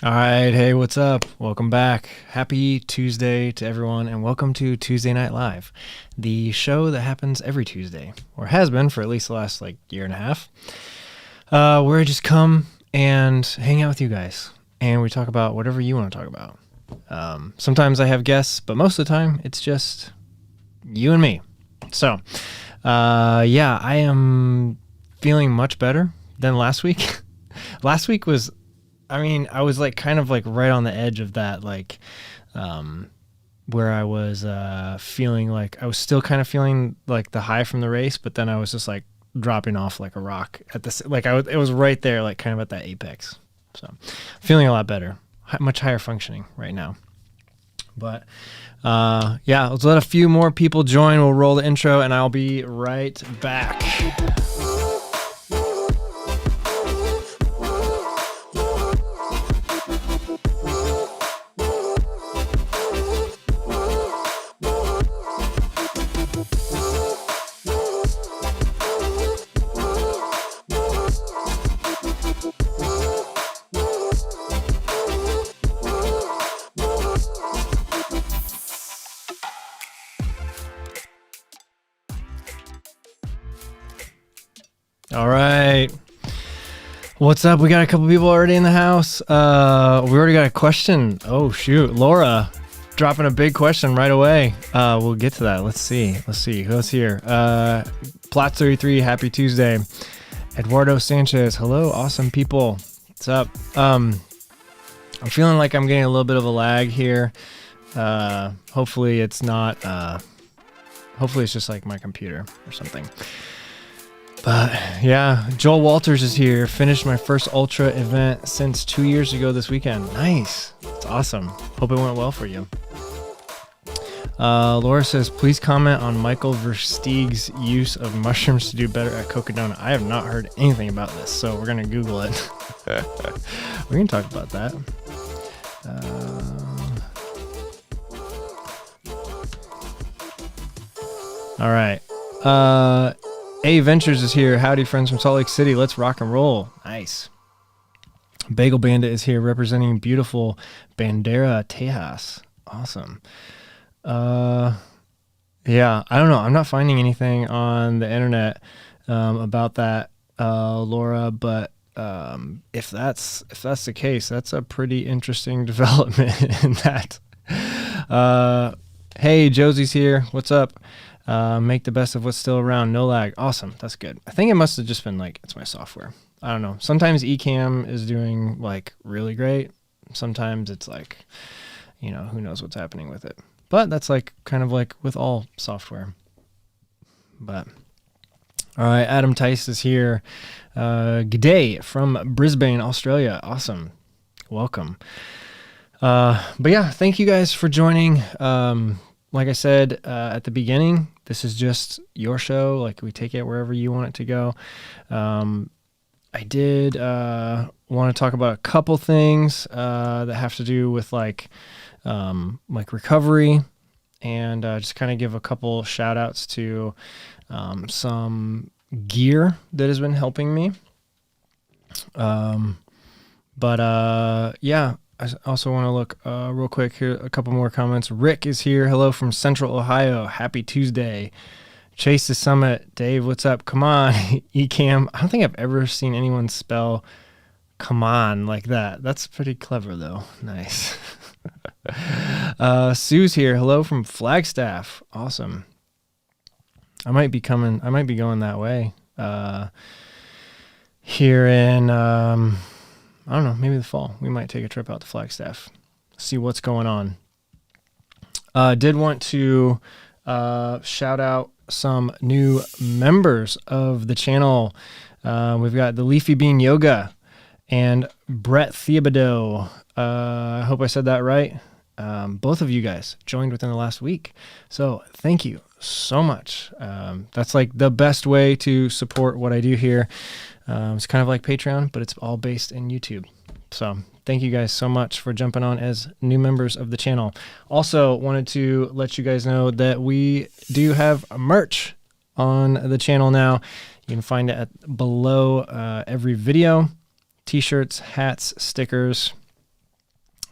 All right, hey, what's up? Welcome back. Happy Tuesday to everyone, and welcome to Tuesday Night Live, the show that happens every Tuesday, or has been for at least the last year and a half, where I just come and hang out with you guys, and we talk about whatever you want to talk about. Sometimes I have guests, but most of the time it's just you and me. So, yeah, I am feeling much better than last week. Last week was, I was kind of right on the edge of that, where I was feeling I was still kind of feeling the high from the race, but then I was just dropping off like a rock at this, it was right there, kind of at that apex. So feeling a lot better, much higher functioning right now. But yeah, let's let a few more people join. We'll roll the intro and I'll be right back. All right. What's up? We got a couple people already in the house. We already got a question. Oh, shoot. Laura dropping a big question right away. We'll get to that. Let's see. Who's here? Plot33, happy Tuesday. Eduardo Sanchez. Hello, awesome people. What's up? I'm feeling like I'm getting a little bit of a lag here. Hopefully it's not, hopefully it's just my computer or something. But yeah, Joel Walters is here. Finished my first ultra event since 2 years ago this weekend. Nice. That's awesome. Hope it went well for you. Laura says, please comment on Michael Versteeg's use of mushrooms to do better at Cocodona. I have not heard anything about this, so we're going to Google it. We can talk about that. All right. A Ventures is here. Howdy, friends from Salt Lake City. Let's rock and roll. Nice. Bagel Bandit is here representing beautiful Bandera, Tejas. Awesome. Yeah, I don't know. I'm not finding anything on the internet about that, Laura, but if that's the case, that's a pretty interesting development in that. Hey, Josie's here. What's up? Make the best of what's still around. No lag. Awesome. That's good. I think it must have just been it's my software. I don't know. Sometimes Ecamm is doing really great. Sometimes it's who knows what's happening with it. But that's kind of with all software. But all right, Adam Tice is here. G'day from Brisbane, Australia. Awesome. Welcome. But yeah, thank you guys for joining. Like I said at the beginning, this is just your show. We take it wherever you want it to go. I did want to talk about a couple things that have to do with recovery, and just kind of give a couple shout outs to some gear that has been helping me. Yeah. I also want to look real quick here, a couple more comments. Rick is here. Hello from Central Ohio. Happy Tuesday. Chase the Summit. Dave, what's up? Come on, Ecamm. I don't think I've ever seen anyone spell come on like that. That's pretty clever, though. Nice. Sue's here. Hello from Flagstaff. Awesome. I might be going that way. Here in... I don't know, maybe the fall. We might take a trip out to Flagstaff, see what's going on. Did want to shout out some new members of the channel. We've got the Leafy Bean Yoga and Brett Thibodeau. I hope I said that right. Both of you guys joined within the last week. So thank you so much. That's the best way to support what I do here. It's kind of like Patreon, but it's all based in YouTube. So thank you guys so much for jumping on as new members of the channel. Also wanted to let you guys know that we do have merch on the channel now. You can find it below every video. T-shirts, hats, stickers,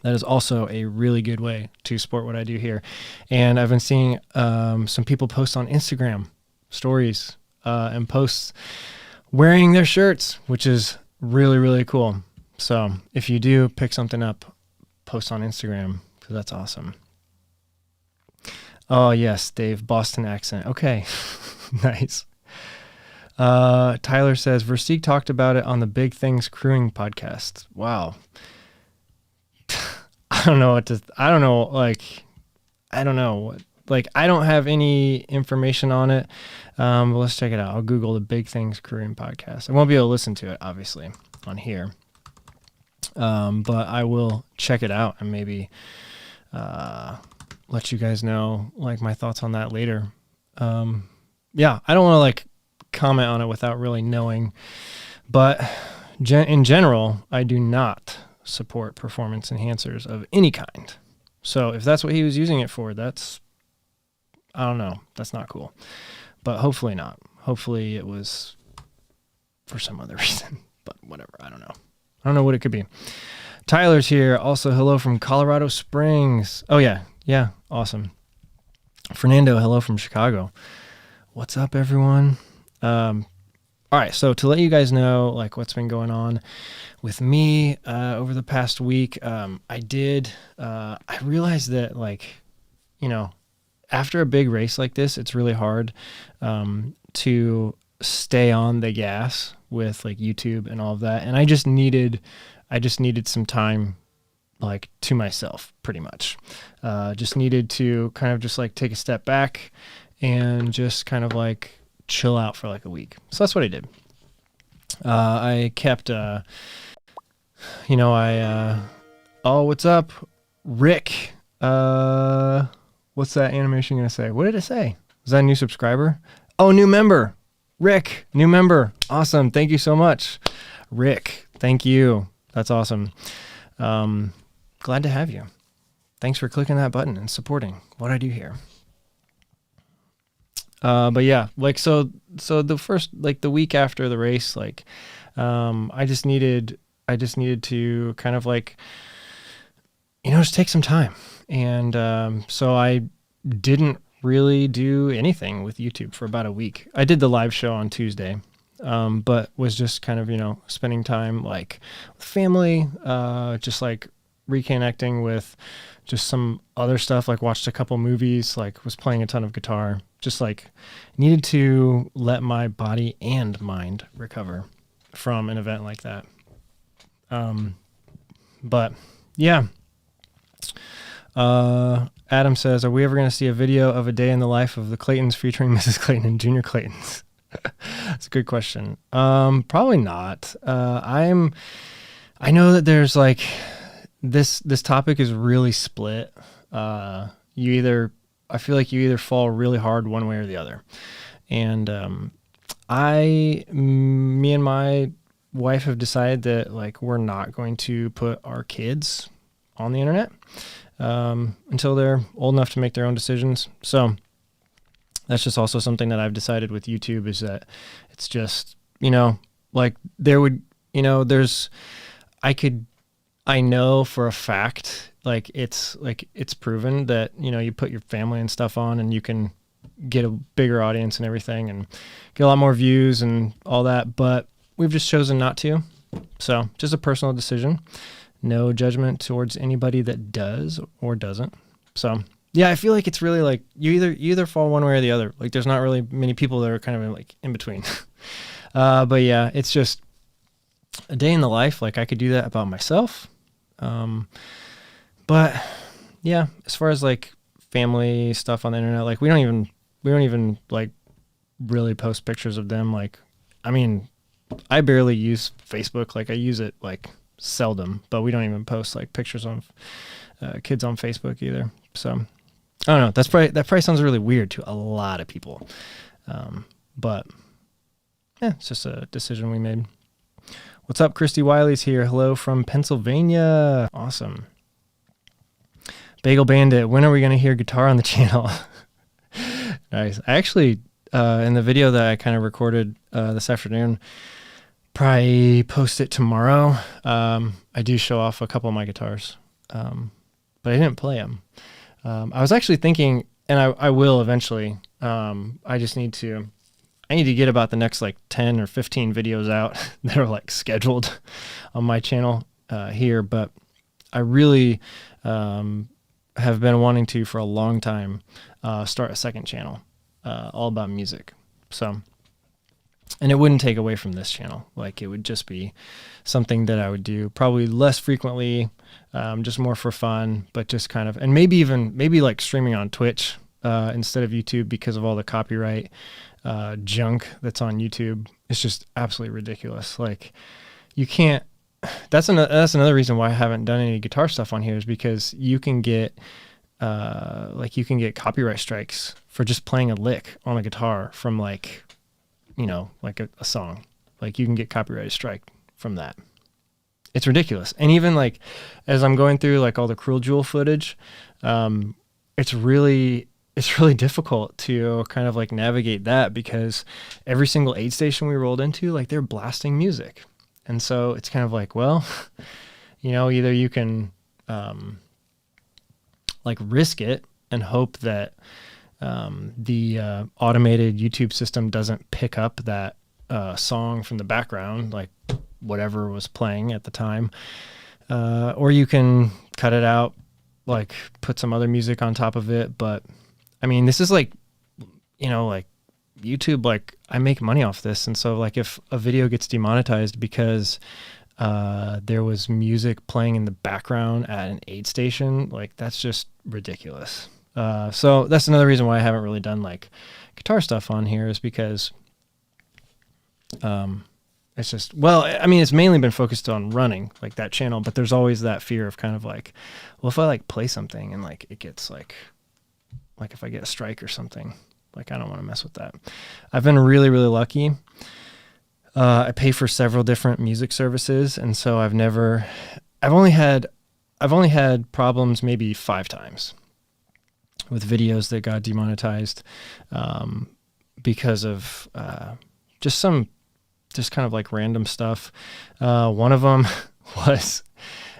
That is also a really good way to support what I do here. And I've been seeing some people post on Instagram stories and posts wearing their shirts, which is really, really cool. So if you do pick something up, post on Instagram, because that's awesome. Oh, yes, Dave, Boston accent. Okay, nice. Tyler says, Versteeg talked about it on the Big Things Crewing podcast. Wow. I don't know. I don't have any information on it. But let's check it out. I'll Google the Big Things Korean podcast. I won't be able to listen to it, obviously, on here. But I will check it out and maybe let you guys know like my thoughts on that later. Yeah, I don't want to like comment on it without really knowing. But in general, I do not support performance enhancers of any kind. So if that's what he was using it for, I don't know. That's not cool. But hopefully not. Hopefully it was for some other reason. But whatever. I don't know. I don't know what it could be. Tyler's here. Also, hello from Colorado Springs. Oh, yeah. Yeah. Awesome. Fernando, hello from Chicago. What's up, everyone? All right. So to let you guys know, like, what's been going on with me over the past week, I realized that, like, after a big race like this, it's really hard to stay on the gas with like YouTube and all of that. And I just needed some time like to myself pretty much. Just needed to kind of just like take a step back and just kind of like chill out for like a week. So that's what I did. I kept, oh, what's up, Rick? What's that animation going to say? What did it say? Was that a new subscriber? Oh, new member. Rick, new member. Awesome. Thank you so much. Rick, thank you. That's awesome. Glad to have you. Thanks for clicking that button and supporting what I do here. But yeah, like, so the first, like the week after the race, like, I just needed to kind of like, just take some time. And, so I didn't really do anything with YouTube for about a week. I did the live show on Tuesday, but was just kind of, spending time like with family, just like reconnecting with just some other stuff, like watched a couple movies, like was playing a ton of guitar, just like needed to let my body and mind recover from an event like that. But yeah. Adam says, are we ever going to see a video of a day in the life of the Claytons featuring Mrs. Clayton and Junior Claytons? That's a good question. Probably not. I know that there's like this topic is really split. I feel like you either fall really hard one way or the other. And, me and my wife have decided that like, we're not going to put our kids on the internet, until they're old enough to make their own decisions. So that's just also something that I've decided with YouTube, is that it's just, like I know for a fact, like it's proven that, you put your family and stuff on and you can get a bigger audience and everything and get a lot more views and all that, but we've just chosen not to. So just a personal decision. No judgment towards anybody that does or doesn't. So yeah, I feel like it's really like you either fall one way or the other. Like there's not really many people that are kind of like in between. But yeah, it's just a day in the life. Like I could do that about myself. But yeah, as far as like family stuff on the internet, like we don't even like really post pictures of them. Like, I mean, I barely use Facebook. Like I use it like seldom, but we don't even post like pictures of kids on Facebook either. So I don't know. That probably sounds really weird to a lot of people. But yeah, it's just a decision we made. What's up? Christy Wiley's here. Hello from Pennsylvania. Awesome. Bagel Bandit. When are we going to hear guitar on the channel? Nice. I actually, in the video that I kind of recorded this afternoon, probably post it tomorrow. I do show off a couple of my guitars. but I didn't play them. I was actually thinking, and I will eventually. I need to get about the next like 10 or 15 videos out that are like scheduled on my channel here. But I really have been wanting to for a long time start a second channel all about music. So, and it wouldn't take away from this channel. Like, it would just be something that I would do probably less frequently, just more for fun, but just kind of, and maybe like streaming on Twitch instead of YouTube, because of all the copyright junk that's on YouTube. It's just absolutely ridiculous. Like, you can't, that's another reason why I haven't done any guitar stuff on here, is because you can get copyright strikes for just playing a lick on a guitar from like, like a song. Like, you can get copyright strike from that. It's ridiculous. And even like, as I'm going through like all the Cruel Jewel footage, it's really difficult to kind of like navigate that, because every single aid station we rolled into, like, they're blasting music. And so it's kind of like, well, either you can like risk it and hope that the automated YouTube system doesn't pick up that song from the background, like whatever was playing at the time, or you can cut it out, like put some other music on top of it. But I mean, this is like, like YouTube, like, I make money off this. And so like, if a video gets demonetized because there was music playing in the background at an aid station, like, that's just ridiculous. So that's another reason why I haven't really done like guitar stuff on here, is because it's just, well, I mean, it's mainly been focused on running, like that channel, but there's always that fear of kind of like, well, if I like play something and like it gets like if I get a strike or something, like, I don't want to mess with that. I've been really, really lucky. I pay for several different music services, and so I've only had problems maybe 5 times with videos that got demonetized because of just kind of like random stuff. One of them was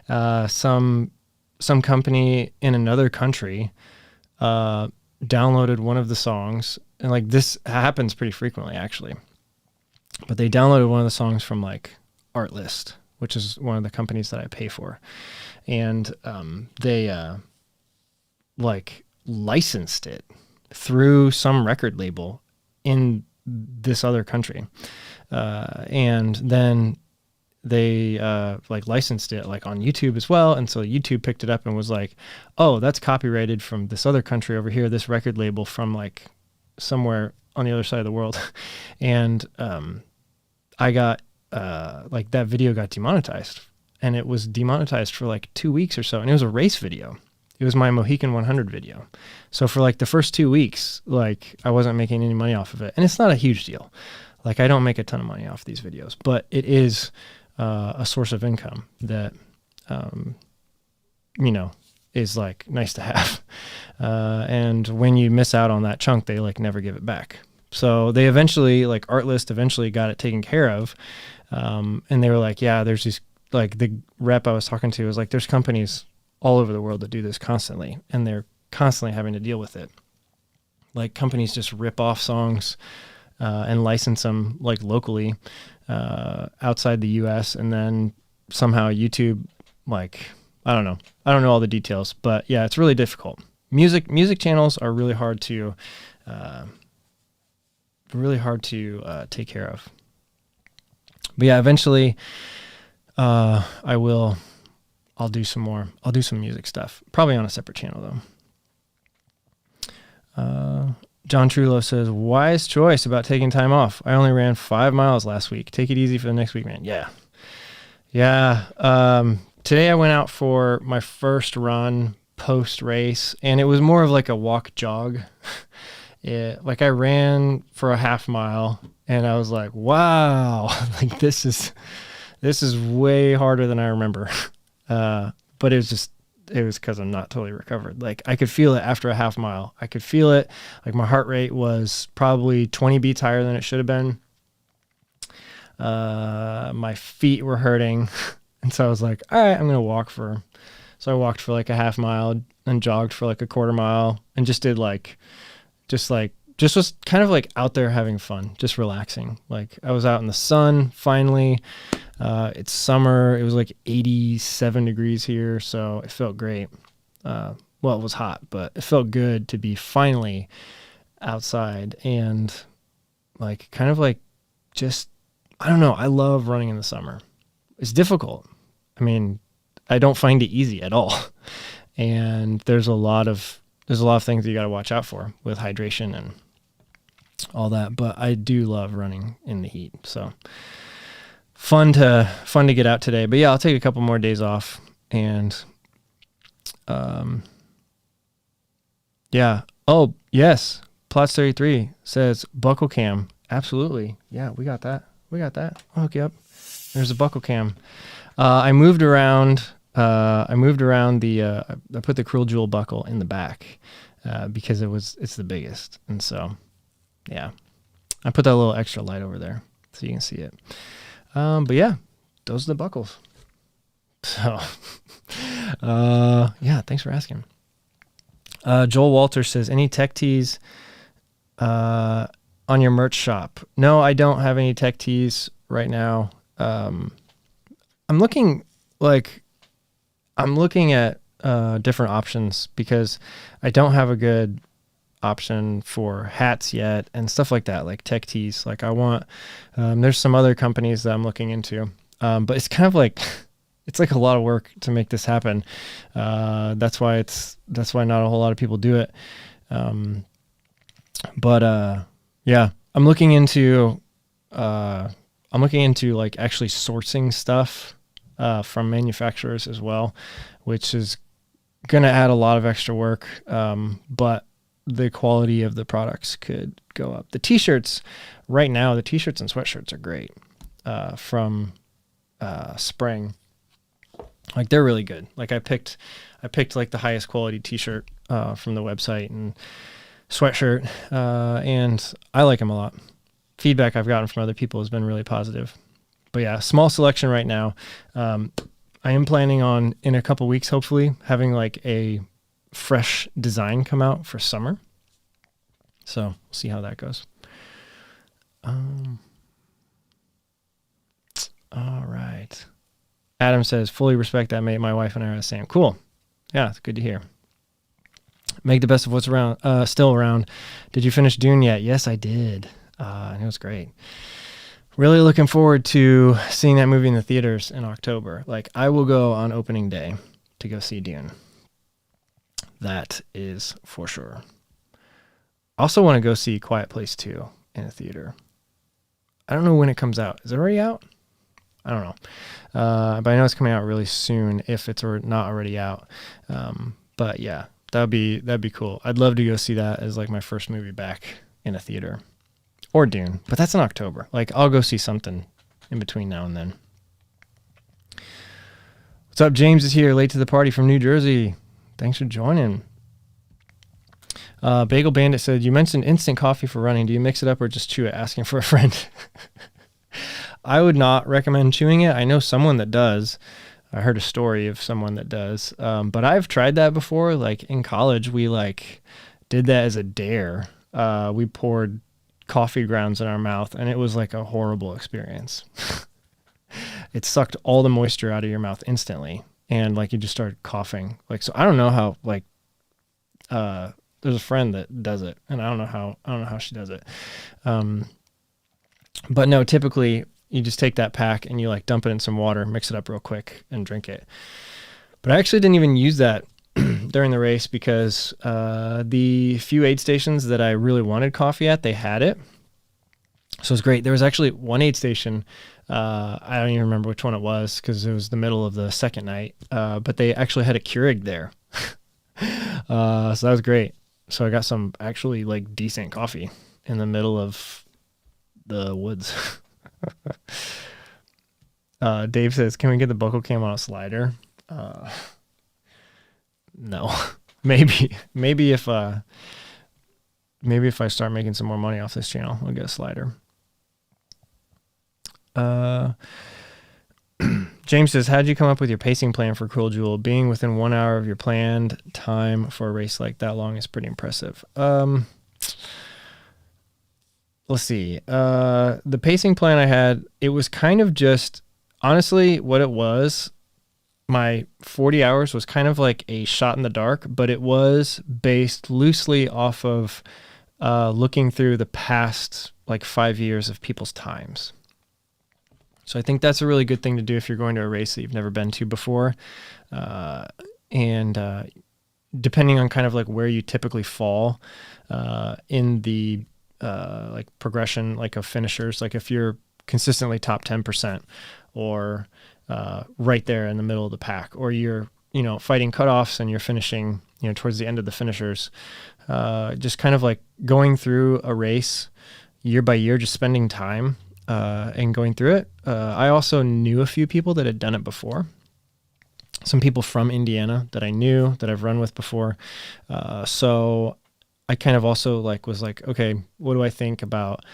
some company in another country downloaded one of the songs, and like, this happens pretty frequently actually, but they downloaded one of the songs from like Artlist, which is one of the companies that I pay for, and they like licensed it through some record label in this other country, and then they like licensed it like on YouTube as well. And so YouTube picked it up and was like, oh, that's copyrighted from this other country over here, this record label from like somewhere on the other side of the world. And I got like, that video got demonetized, and it was demonetized for like 2 weeks or so. And it was a race video. It was my Mohican 100 video. So for like the first 2 weeks, like, I wasn't making any money off of it. And it's not a huge deal. Like, I don't make a ton of money off these videos, but it is a source of income that, is like nice to have. And when you miss out on that chunk, they like never give it back. So they eventually, like, Artlist eventually got it taken care of. And they were like, yeah, there's these, like, the rep I was talking to was like, there's companies all over the world that do this constantly, and they're constantly having to deal with it. Like, companies just rip off songs and license them like locally outside the US, and then somehow YouTube, like, I don't know all the details, but yeah, it's really difficult. Music channels are really hard to take care of. But yeah, eventually I'll do some music stuff, probably on a separate channel though. John Trullo says, wise choice about taking time off. I only ran 5 miles last week. Take it easy for the next week, man. Yeah. Today I went out for my first run post race, and it was more of like a walk jog. Like, I ran for a half mile, and I was like, wow, like, this is way harder than I remember. But it was because I'm not totally recovered. Like, I could feel it after a half mile. I could feel it. Like, my heart rate was probably 20 beats higher than it should have been. My feet were hurting. And so I was like, all right, I'm going to walk for So I walked for like a half mile and jogged for like a quarter mile and just was kind of like out there having fun, just relaxing. Like I was out in the sun finally. It's summer. It was like 87 degrees here, so it felt great. Well, it was hot, but it felt good to be finally outside and like kind of like just, I don't know. I love running in the summer. It's difficult. I mean, I don't find it easy at all. And there's a lot of things you got to watch out for with hydration and all that, but I do love running in the heat. So fun to get out today. But yeah, I'll take a couple more days off and yeah. Oh, yes. Plots 33 says buckle cam. Absolutely. Yeah, we got that. I'll hook you up. There's a buckle cam. I moved around the I put the Cruel Jewel buckle in the back because it's the biggest. And so, yeah. I put that little extra light over there so you can see it. But yeah, those are the buckles. So, yeah, thanks for asking. Joel Walter says, any tech tees on your merch shop? No, I don't have any tech tees right now. I'm looking at different options because I don't have a good option for hats yet and stuff like that, like tech tees. Like I want, there's some other companies that I'm looking into, but it's kind of like, it's like a lot of work to make this happen. That's why not a whole lot of people do it. But yeah, I'm looking into like actually sourcing stuff from manufacturers as well, which is going to add a lot of extra work. But the quality of the products could go up. The t-shirts right now, the t-shirts and sweatshirts are great from Spring. Like they're really good. Like I picked like the highest quality t-shirt from the website and sweatshirt, and I like them a lot. Feedback I've gotten from other people has been really positive. But yeah, small selection right now. I am planning on, in a couple weeks, hopefully, having like a fresh design come out for summer. So we'll see how that goes. All right. Adam says, fully respect that, mate. My wife and I are the same. Cool. Yeah, it's good to hear. Make the best of what's around, still around. Did you finish Dune yet? Yes, I did. And it was great. Really looking forward to seeing that movie in the theaters in October. Like, I will go on opening day to go see Dune. That is for sure. I also want to go see Quiet Place 2 in a theater. I don't know when it comes out. Is it already out? I don't know. But I know it's coming out really soon if it's not already out. But yeah, that'd be cool. I'd love to go see that as like my first movie back in a theater. Or Dune, but that's in October. Like, I'll go see something in between now and then. What's up? James is here, late to the party from New Jersey. Thanks for joining. Bagel Bandit said, you mentioned instant coffee for running. Do you mix it up or just chew it? Asking for a friend. I would not recommend chewing it. I know someone that does. I heard a story of someone that does. But I've tried that before. Like, in college, we like did that as a dare. We poured coffee grounds in our mouth, and it was like a horrible experience. It sucked all the moisture out of your mouth instantly, and like you just started coughing. Like, so I don't know how, like, there's a friend that does it, and I don't know how she does it. But no, typically you just take that pack and you like dump it in some water, mix it up real quick, and drink it. But I actually didn't even use that during the race because the few aid stations that I really wanted coffee at, they had it. So it was great. There was actually one aid station. I don't even remember which one it was because it was the middle of the second night. But they actually had a Keurig there. So that was great. So I got some actually like decent coffee in the middle of the woods. Dave says, can we get the buckle cam on a slider? No, maybe if I start making some more money off this channel, I'll get a slider. James says, how'd you come up with your pacing plan for Cruel Jewel? Being within 1 hour of your planned time for a race like that long is pretty impressive. Let's see. The pacing plan I had, it was kind of just, honestly, what it was, my 40 hours was kind of like a shot in the dark, but it was based loosely off of looking through the past like 5 years of people's times. So I think that's a really good thing to do if you're going to a race that you've never been to before. And depending on kind of like where you typically fall in the like progression like of finishers, like if you're consistently top 10% or right there in the middle of the pack, or you're, fighting cutoffs and you're finishing, towards the end of the finishers, just kind of like going through a race year by year, just spending time and going through it. I also knew a few people that had done it before. Some people from Indiana that I knew that I've run with before. So I kind of also was like, okay, what do I think about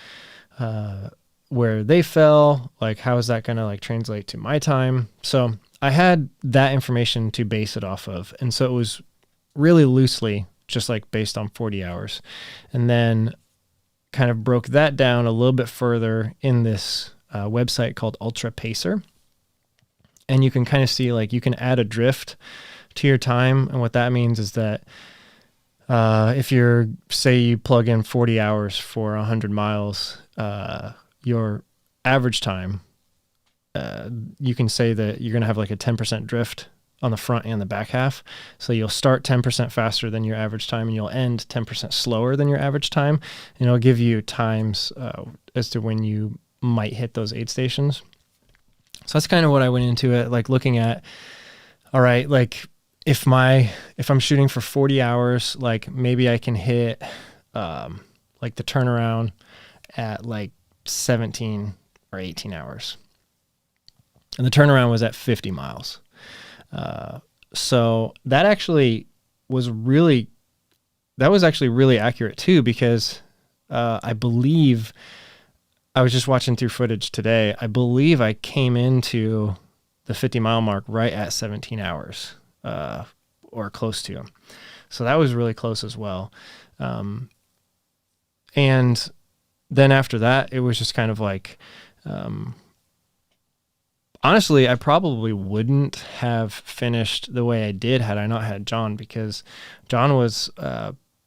where they fell? Like, how is that going to translate to my time? So I had that information to base it off of. And so it was really loosely just based on 40 hours. And then kind of broke that down a little bit further in this website called Ultra Pacer. And you can kind of see you can add a drift to your time. And what that means is that if say you plug in 40 hours for 100 miles, your average time, you can say that you're going to have a 10% drift on the front and the back half. So you'll start 10% faster than your average time, and you'll end 10% slower than your average time. And it'll give you times as to when you might hit those aid stations. So that's kind of what I went into it, looking at, all right, if I'm shooting for 40 hours, maybe I can hit the turnaround at 17 or 18 hours. And the turnaround was at 50 miles. So that was actually really accurate too, because I believe, I was just watching through footage today, I believe I came into the 50 mile mark right at 17 hours, or close to. So that was really close as well. And then after that, it was just kind of honestly, I probably wouldn't have finished the way I did had I not had John, because John was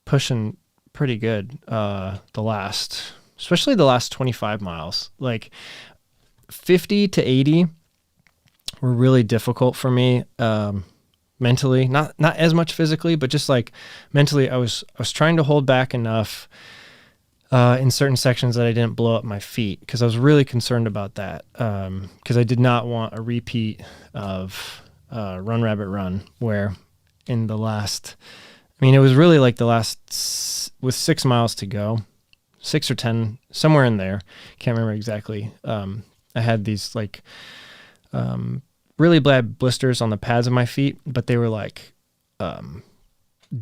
pushing pretty good especially the last 25 miles. 50 to 80 were really difficult for me mentally, not as much physically, but just mentally. I was trying to hold back enough in certain sections that I didn't blow up my feet, because I was really concerned about that, because I did not want a repeat of Run Rabbit Run, where in the last, it was really the last, with 6 miles to go, 6 or 10, somewhere in there, can't remember exactly. I had these really bad blisters on the pads of my feet, but they were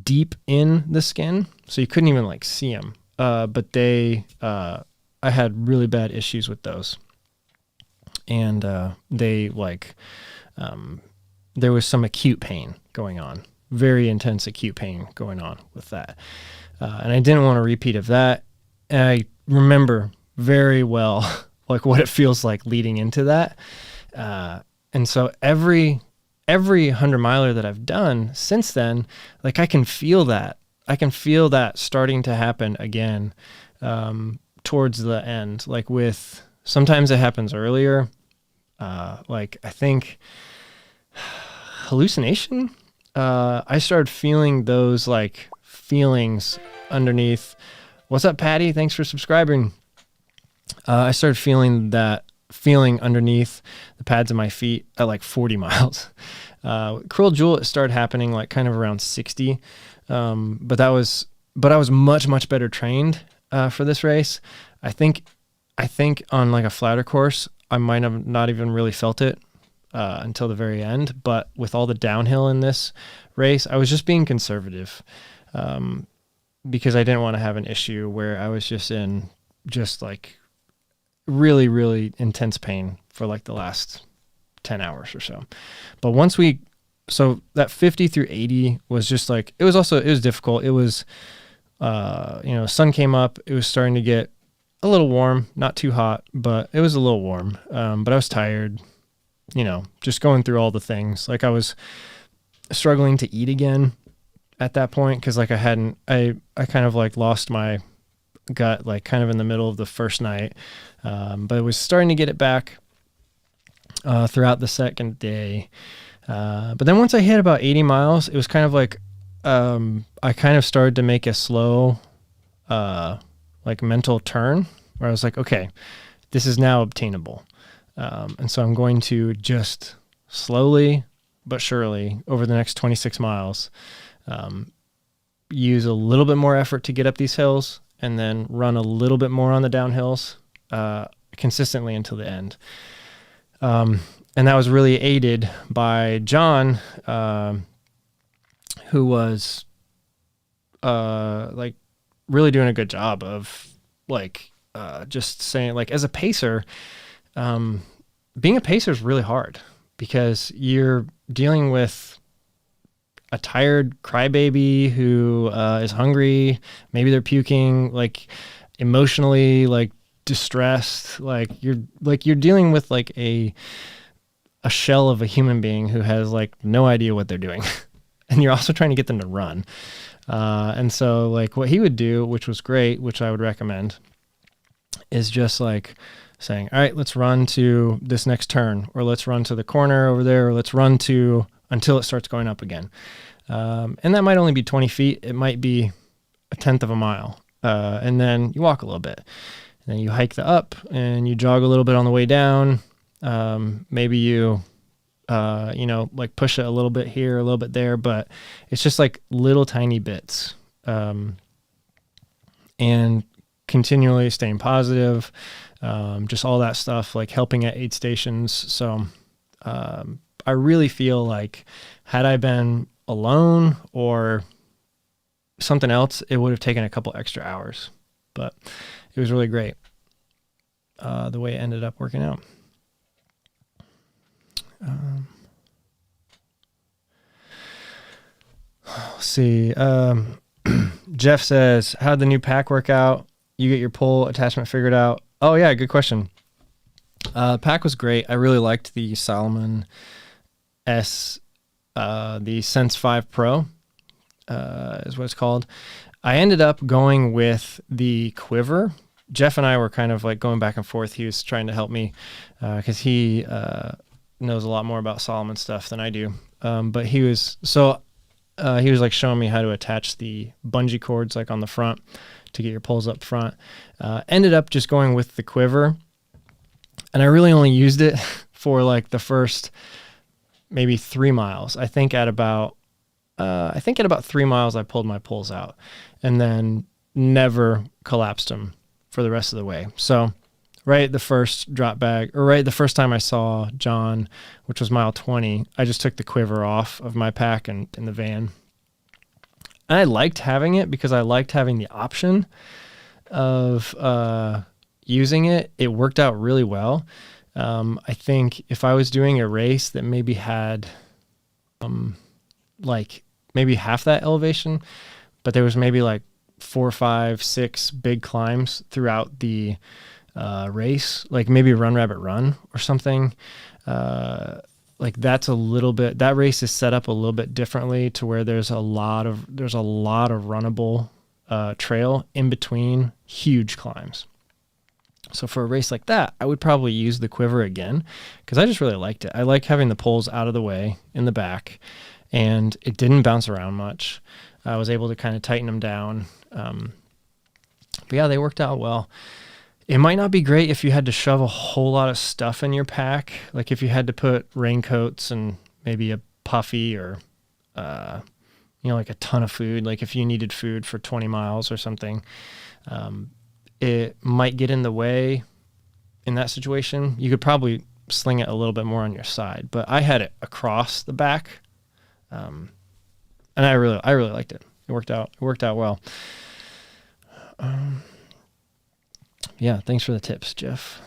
deep in the skin, so you couldn't even see them. But I had really bad issues with those. And there was some acute pain going on, very intense acute pain going on with that. And I didn't want a repeat of that. And I remember very well, what it feels like leading into that. And so every 100 miler that I've done since then, I can feel that. I can feel that starting to happen again towards the end. Sometimes it happens earlier. I think hallucination. I started feeling those feelings underneath. What's up, Patty? Thanks for subscribing. I started feeling that feeling underneath the pads of my feet at 40 miles. Cruel Jewel, it started happening kind of around 60. But I was much, much better trained for this race. I think on a flatter course, I might have not even really felt it until the very end. But with all the downhill in this race, I was just being conservative because I didn't want to have an issue where I was just in really, really intense pain for the last 10 hours or so. But so that 50 through 80 was just like, it was difficult. It was, sun came up, it was starting to get a little warm, not too hot, but it was a little warm. But I was tired, just going through all the things. Like I was struggling to eat again at that point. Cause like I kind of like lost my gut, like kind of in the middle of the first night. But it was starting to get it back, throughout the second day. But then once I hit about 80 miles, it was kind of like, I kind of started to make a slow, like mental turn where I was like, okay, this is now obtainable. And so I'm going to just slowly but surely over the next 26 miles, use a little bit more effort to get up these hills and then run a little bit more on the downhills, consistently until the end. And that was really aided by John, who was, like really doing a good job of like, just saying like, as a pacer, being a pacer is really hard because you're dealing with a tired crybaby who, is hungry. Maybe they're puking, like emotionally, like distressed. Like you're dealing with like a shell of a human being who has like no idea what they're doing. And you're also trying to get them to run. And so like what he would do, which was great, which I would recommend, is just like saying, all right, let's run to this next turn, or let's run to the corner over there, or let's run to until it starts going up again. And that might only be 20 feet. It might be a tenth of a mile. And then you walk a little bit, and then you hike the up and you jog a little bit on the way down. Maybe you, like push it a little bit here, a little bit there, but it's just like little tiny bits, and continually staying positive, just all that stuff, like helping at aid stations. So, I really feel like had I been alone or something else, it would have taken a couple extra hours, but it was really great, the way it ended up working out. Let's see. Jeff says, how'd the new pack work out? You get your pull attachment figured out? Oh yeah, good question. Pack was great. I really liked the Salomon S, the Sense 5 Pro, is what it's called. I ended up going with the Quiver. Jeff and I were kind of like going back and forth. He was trying to help me, cause he, knows a lot more about Salomon stuff than I do. But he was like showing me how to attach the bungee cords like on the front to get your poles up front. Ended up just going with the Quiver, and I really only used it for like the first maybe 3 miles. I think at about 3 miles I pulled my poles out and then never collapsed them for the rest of the way. So right the first drop bag, or right the first time I saw John, which was mile 20, I just took the Quiver off of my pack and in the van. And I liked having it because I liked having the option of using it. It worked out really well. I think if I was doing a race that maybe had like maybe half that elevation, but there was maybe like 4, 5, 6 big climbs throughout the race, like maybe Run Rabbit Run or something, like that's a little bit, that race is set up a little bit differently to where there's a lot of runnable trail in between huge climbs. So for a race like that, I would probably use the Quiver again because I just really liked it. I like having the poles out of the way in the back, and it didn't bounce around much. I was able to kind of tighten them down. But yeah, they worked out well. It might not be great if you had to shove a whole lot of stuff in your pack. Like if you had to put raincoats and maybe a puffy or, like a ton of food. Like if you needed food for 20 miles or something, it might get in the way in that situation. You could probably sling it a little bit more on your side, but I had it across the back. And I really liked it. It worked out well. Yeah, thanks for the tips, Jeff.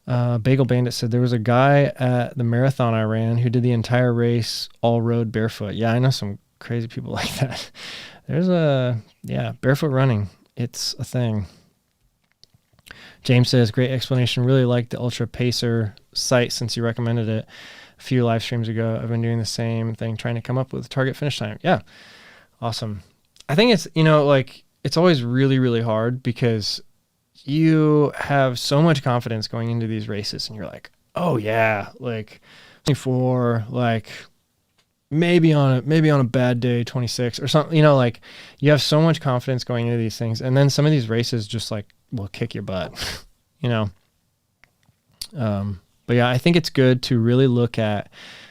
Bagel Bandit said there was a guy at the marathon I ran who did the entire race all road barefoot. Yeah, I know some crazy people like that. There's barefoot running. It's a thing. James says, great explanation. Really like the Ultra Pacer site since you recommended it a few live streams ago. I've been doing the same thing, trying to come up with target finish time. Yeah. Awesome. I think it's, it's always really, really hard because you have so much confidence going into these races and you're like, oh yeah, like 24, like maybe on a bad day, 26 or something, you have so much confidence going into these things. And then some of these races just like will kick your butt, but yeah, I think it's good to really look at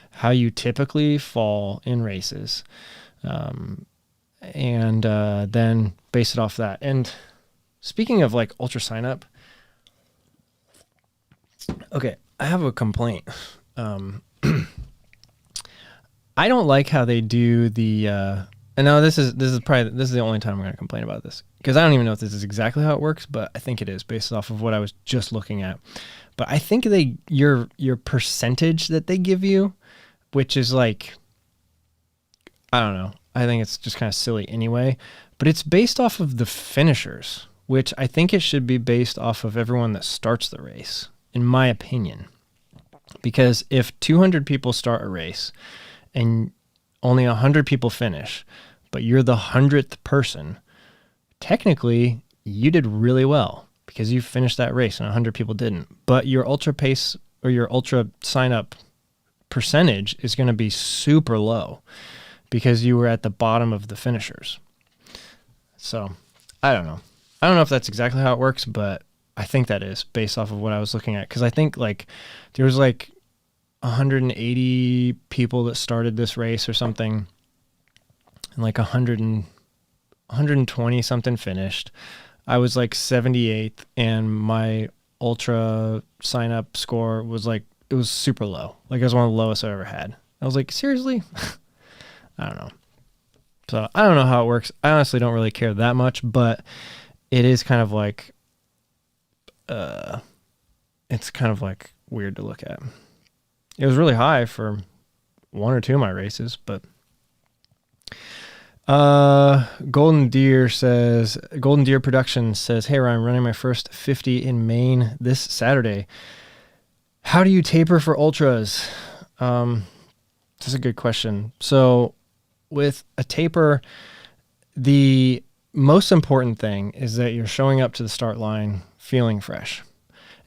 how you typically fall in races. And then base it off that. And speaking of like ultra sign up, okay, I have a complaint. I don't like how they do the, and now this is the only time I'm going to complain about this because I don't even know if this is exactly how it works, but I think it is based off of what I was just looking at. But I think your percentage that they give you, which is like, I don't know. I think it's just kind of silly anyway, but it's based off of the finishers, which I think it should be based off of everyone that starts the race, in my opinion. Because if 200 people start a race and only 100 people finish, but you're the 100th person, technically you did really well because you finished that race and 100 people didn't. But your ultra pace or your ultra sign up percentage is going to be super low because you were at the bottom of the finishers. So I don't know. I don't know if that's exactly how it works, but I think that is based off of what I was looking at. Cause I think like there was like 180 people that started this race or something and like 120 something finished. I was like 78th and my ultra sign up score was like, it was super low. Like it was one of the lowest I ever had. I was like, seriously? I don't know. So I don't know how it works. I honestly don't really care that much, but it is kind of like, it's kind of like weird to look at. It was really high for one or two of my races, but Golden Deer Productions says, hey Ryan, running my first 50 in Maine this Saturday. How do you taper for ultras? That's a good question. So with a taper, the most important thing is that you're showing up to the start line feeling fresh.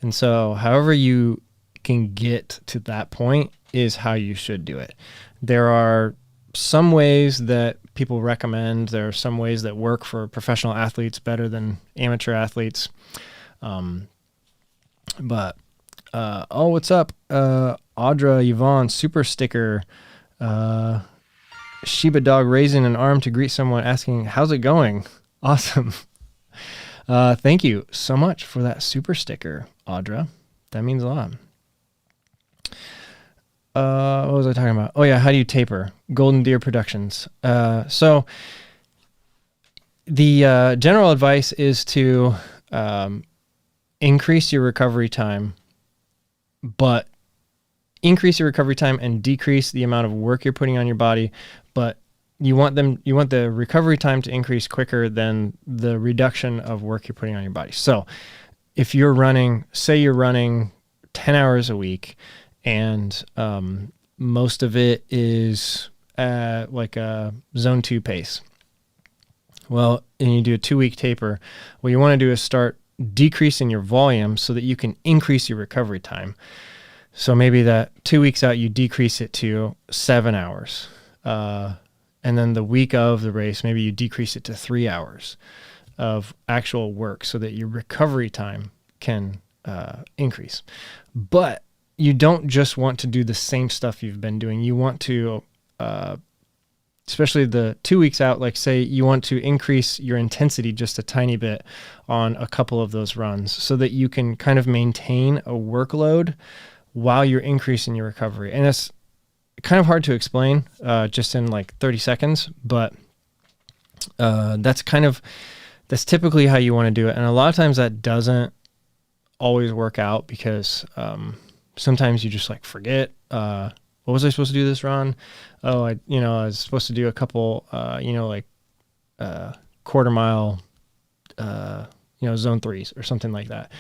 And so however you can get to that point is how you should do it. There are some ways that people recommend. There are some ways that work for professional athletes better than amateur athletes. What's up? Audra Yvonne, super sticker. Shiba dog raising an arm to greet someone asking, how's it going? Awesome. Thank you so much for that super sticker, Audra. That means a lot. What was I talking about? Oh yeah, how do you taper? Golden Deer Productions. So the general advice is to increase your recovery time, but increase your recovery time and decrease the amount of work you're putting on your body. But you want the recovery time to increase quicker than the reduction of work you're putting on your body. So if you're running, say you're running 10 hours a week and most of it is like a zone 2 pace. Well, and you do a 2-week taper, what you want to do is start decreasing your volume so that you can increase your recovery time. So maybe that 2 weeks out, you decrease it to 7 hours. And then the week of the race, maybe you decrease it to 3 hours of actual work so that your recovery time can increase. But you don't just want to do the same stuff you've been doing. You want to, especially the 2 weeks out, like say you want to increase your intensity just a tiny bit on a couple of those runs so that you can kind of maintain a workload while you're increasing your recovery. And it's kind of hard to explain just in like 30 seconds, but that's typically how you want to do it. And a lot of times that doesn't always work out because sometimes you just like forget. What was I supposed to do this run? Oh, I was supposed to do a couple, quarter mile, zone threes or something like that.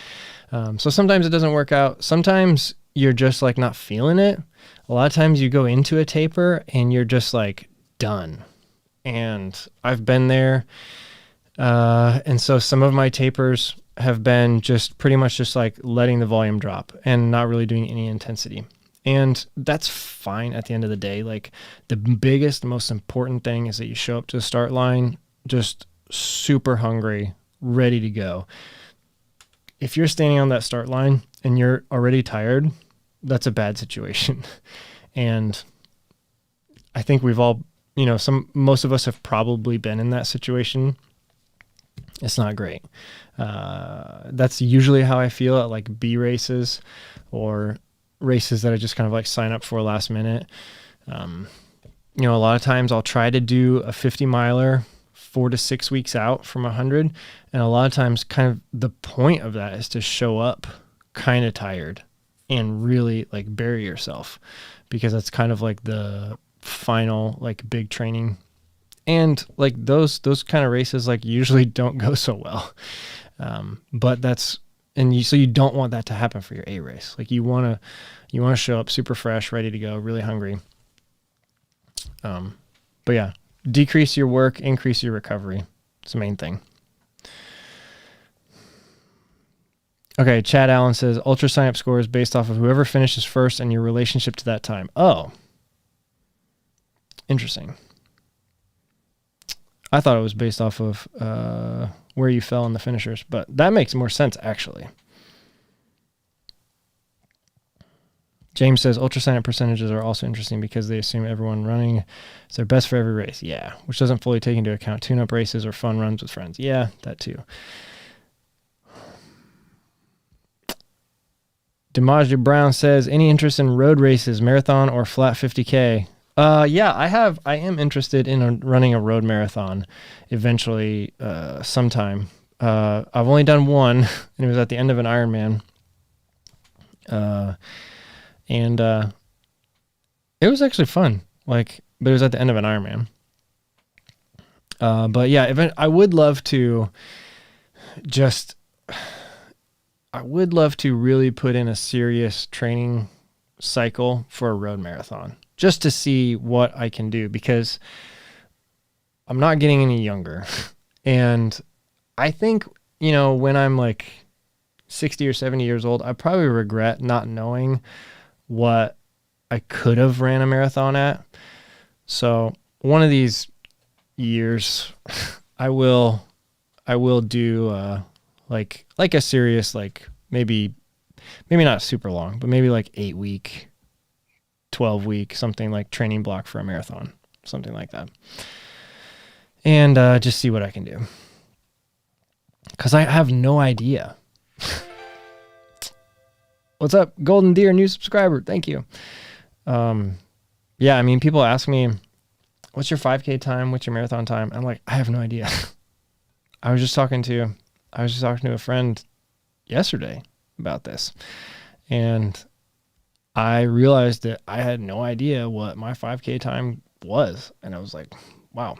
So sometimes it doesn't work out. Sometimes you're just like not feeling it. A lot of times you go into a taper and you're just like done. And I've been there. And so some of my tapers have been just pretty much just like letting the volume drop and not really doing any intensity. And that's fine at the end of the day. Like the biggest, most important thing is that you show up to the start line just super hungry, ready to go. If you're standing on that start line and you're already tired, that's a bad situation. And I think we've all, most of us have probably been in that situation. It's not great. That's usually how I feel at like B races or races that I just kind of like sign up for last minute. A lot of times I'll try to do a 50 miler 4 to 6 weeks out from 100. And a lot of times kind of the point of that is to show up kind of tired and really like bury yourself, because that's kind of like the final like big training. And like those kind of races like usually don't go so well. But that's, so you don't want that to happen for your A race. Like you want to show up super fresh, ready to go, really hungry. But yeah, decrease your work, increase your recovery. It's the main thing. Okay. Chad Allen says ultra sign up score is based off of whoever finishes first and your relationship to that time. Oh, interesting. I thought it was based off of where you fell in the finishers, but that makes more sense, actually. James says ultra sign up percentages are also interesting because they assume everyone running is their best for every race. Yeah, which doesn't fully take into account tune-up races or fun runs with friends. Yeah, that too. Dimaggio Brown says, any interest in road races, marathon or flat 50K? Yeah, I am interested in running a road marathon eventually, sometime. I've only done one, and it was at the end of an Ironman. And it was actually fun, but it was at the end of an Ironman. But yeah, I would love to really put in a serious training cycle for a road marathon, just to see what I can do, because I'm not getting any younger. And I think, when I'm like 60 or 70 years old, I probably regret not knowing what I could have ran a marathon at. So one of these years I will do, like a serious, maybe not super long, but maybe like 8 week, 12 week, something like training block for a marathon, something like that. And just see what I can do. Cause I have no idea. What's up, Golden Deer, new subscriber? Thank you. Yeah, I mean, people ask me, what's your 5K time? What's your marathon time? I'm like, I have no idea. I was just talking to a friend yesterday about this, and I realized that I had no idea what my 5K time was. And I was like, wow.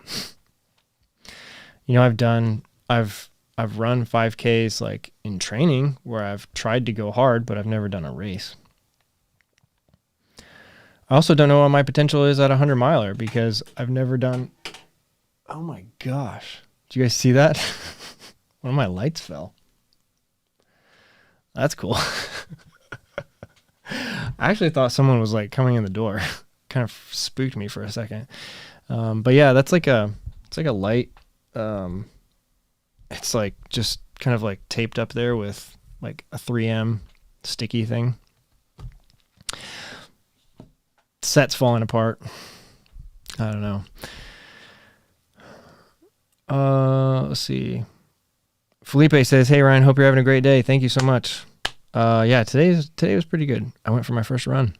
I've run 5Ks like in training where I've tried to go hard, but I've never done a race. I also don't know what my potential is at a 100 miler because I've never done. Oh my gosh. Did you guys see that? One of my lights fell. That's cool. I actually thought someone was like coming in the door. Kind of spooked me for a second. But yeah, it's like a light. It's like just kind of like taped up there with like a 3M sticky thing. Set's falling apart. I don't know. Let's see. Felipe says, hey Ryan, hope you're having a great day. Thank you so much. Yeah, today was pretty good. I went for my first run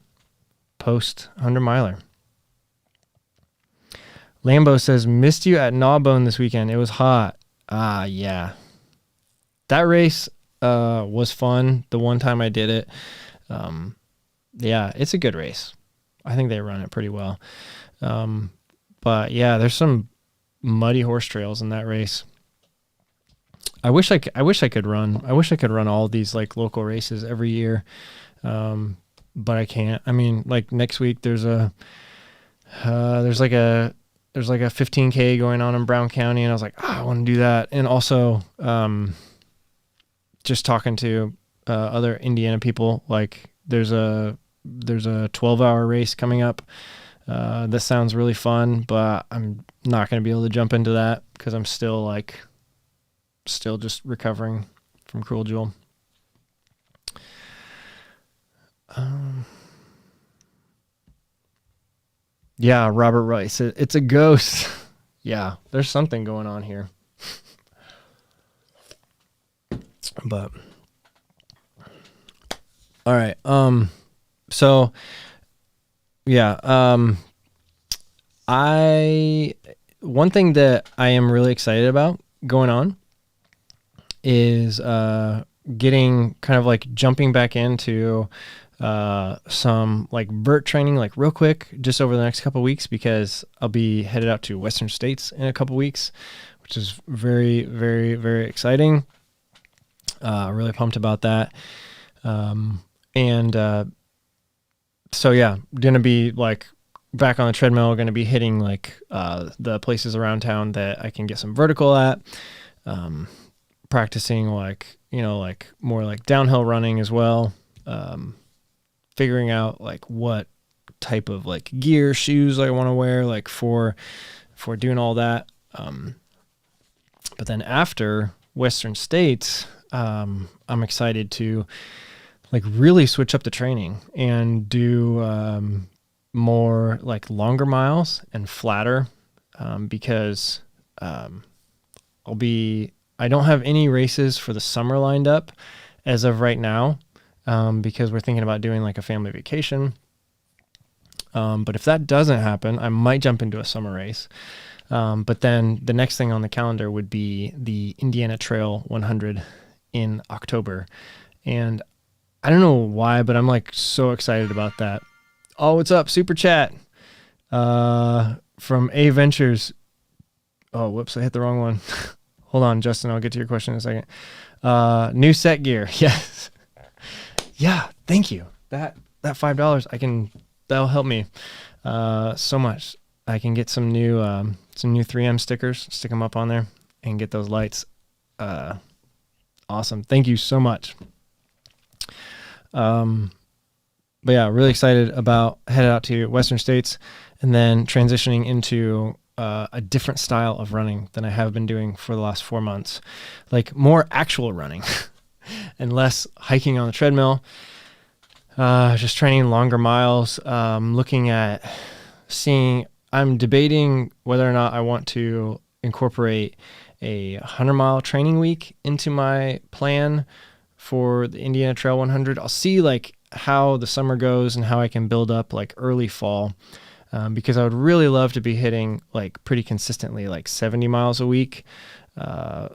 post 100 miler. Lambo says, missed you at Gnawbone this weekend. It was hot. Yeah. That race, was fun the one time I did it. Yeah, it's a good race. I think they run it pretty well. But yeah, there's some muddy horse trails in that race. I wish I could run all these like local races every year. But I can't. I mean, like next week there's like a 15K going on in Brown County, and I was like, I want to do that. And also, just talking to other Indiana people, like there's a 12-hour race coming up. That sounds really fun, but I'm not going to be able to jump into that because I'm still just recovering from Cruel Jewel. Yeah, Robert Rice. It's a ghost. Yeah, there's something going on here. But all right. So yeah, one thing that I am really excited about going on is getting kind of like jumping back into some like vert training, like real quick, just over the next couple of weeks, because I'll be headed out to Western States in a couple of weeks, which is very, very, very exciting. Really pumped about that. So yeah, gonna be like back on the treadmill, gonna be hitting like the places around town that I can get some vertical at, practicing like more like downhill running as well. Figuring out like what type of like gear, shoes I want to wear, like for doing all that. But then after Western States, I'm excited to like really switch up the training and do more like longer miles and flatter, because I don't have any races for the summer lined up as of right now. Because we're thinking about doing like a family vacation. But if that doesn't happen, I might jump into a summer race. But then the next thing on the calendar would be the Indiana Trail 100 in October. And I don't know why, but I'm like so excited about that. Oh, what's up? Super chat, from A Ventures. Oh, whoops. I hit the wrong one. Hold on, Justin. I'll get to your question in a second. New set gear. Yes. Yeah, thank you. That $5, that'll help me so much. I can get some new 3M stickers, stick them up on there, and get those lights. Awesome. Thank you so much. But yeah, really excited about headed out to Western States and then transitioning into a different style of running than I have been doing for the last 4 months, like more actual running. And less hiking on the treadmill, just training longer miles, looking at I'm debating whether or not I want to incorporate a 100-mile training week into my plan for the Indiana Trail 100. I'll see like how the summer goes and how I can build up like early fall, because I would really love to be hitting like pretty consistently like 70 miles a week in